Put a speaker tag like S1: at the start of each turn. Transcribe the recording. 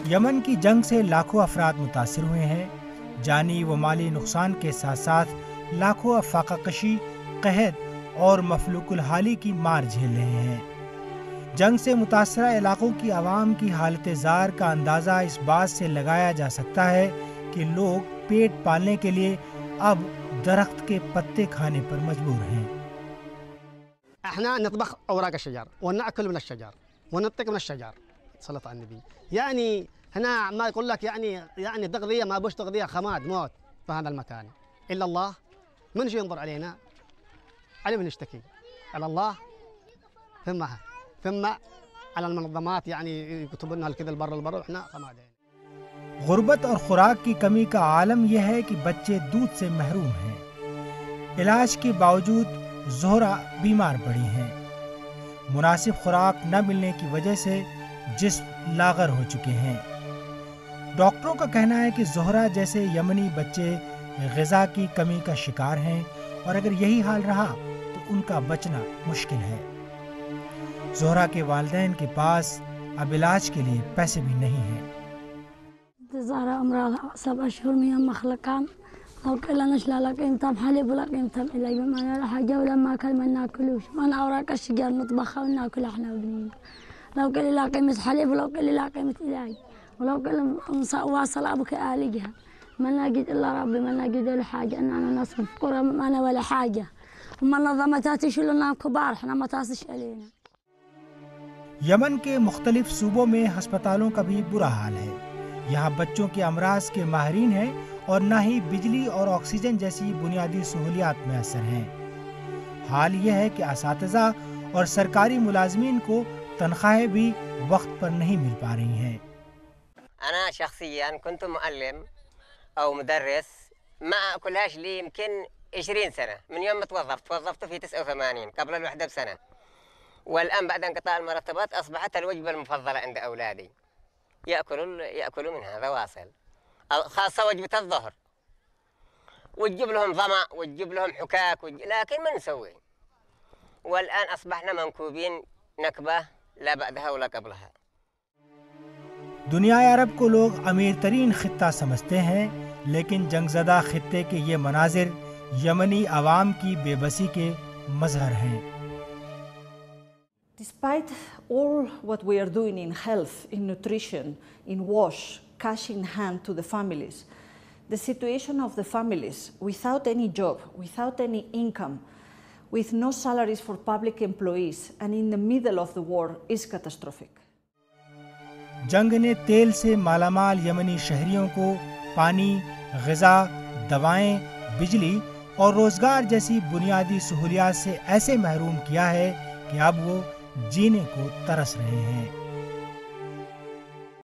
S1: Yemen की जंग से लाखों अफराद मुतासिर हुए हैं। जानी व माली नुकसान के साथ साथ लाखों फाका कशी, कहत और मफलूकुल हाली की मार झेल रहे हैं। जंग से मुतासरा इलाकों की आवाम की हालत ज़ार का अंदाज़ा इस बात से लगाया जा सकता है कि लोग पेट पालने के लिए अब दरख्त के पत्ते खाने पर मजबूर हैं।
S2: احنا نطبخ اوراق الشجر وناكل من الشجر ونتقي من الشجر صلى على النبي. يعني هنا ما يقول لك يعني تغذيه ما بوش تغذيه خماد موت في هذا المكان الا الله. من شو ينظر علينا؟ على من نشتكي؟ على الله ثم على المنظمات يعني يكتب لنا كذا البر واحنا خمادين.
S1: गुर्बत और खुराक की कमी का आलम यह है कि बच्चे दूध से महरूम हैं। इलाज के बावजूद ज़ोहरा बीमार पड़ी हैं। मुनासिब खुराक न मिलने की वजह से जिस्म लागर हो चुके हैं। डॉक्टरों का कहना है कि ज़ोहरा जैसे यमनी बच्चे ग़िज़ा की कमी का शिकार हैं और अगर यही हाल रहा तो उनका बचना मुश्किल है। ज़ोहरा के वालिदैन के पास अब इलाज के लिए पैसे भी नहीं हैं।
S3: زهرة عمرها 7 أشهر من يوم خلقان لو كلا نشلا لك انت بحليب ولا انت إلي بما أنا لا حاجة ولا ما أكل ما ناكلوش ما أنا أوراق الشجر نطبخها وناكل إحنا وبنينا لو كلا لا قيمة حليب ولو كلا لا قيمة إلهي ولو كلا واصل أبوك آلقها ما نجد إلا ربي ما نجد إلا حاجة إن أنا ناس فقراء ما أنا ولا حاجة وما نظمتها تشيلنا كبار إحنا ما تاسش علينا।
S1: यमन के मुख्तलिफ सूबों में हस्पतालों का भी बुरा हाल है। यहाँ बच्चों के अमराज के माहिरीन हैं और न ही बिजली और ऑक्सीजन जैसी बुनियादी सहूलियात मैसर हैं। हाल यह है कि असातिज़ा और सरकारी मुलाजमीन को तनख्वाहें भी वक्त पर नहीं मिल पा रही हैं।
S4: أنا شخصيا كنت معلم أو مدرس ما أكلهاش لي يمكن 20 سنة من يوم ما توظفت في 89 قبل الوحدة بسنة، والآن بعد انقطاع المرتبات أصبحت الوجبة المفضلة عند أولادي. يأكلوا منها هذا واصل، خاصة وجبة الظهر، وتجيب لهم ظمأ وتجيب لهم حكاك لكن ما نسوي. والآن أصبحنا منكوبين نكبة لا بعدها ولا قبلها।
S1: दुनिया अरब को लोग अमीर तरीन खित्ता समझते हैं, लेकिन जंगज़दा खित्ते के ये मनाजिर यमनी आवाम की बेबसी के मज़हर हैं।
S5: Despite all what we are doing in health, in nutrition, in wash, cash in hand to the families, the situation of the families without any job, without any income, with no salaries for public employees and in the middle of the war is catastrophic.
S1: जंग ने तेल से मालामाल यमनी शहरियों को पानी, ग़िज़ा, दवाएं, बिजली और रोज़गार जैसी बुनियादी सहूलियात से ऐसे महरूम किया है कि अब वो जीने को तरस रहे हैं।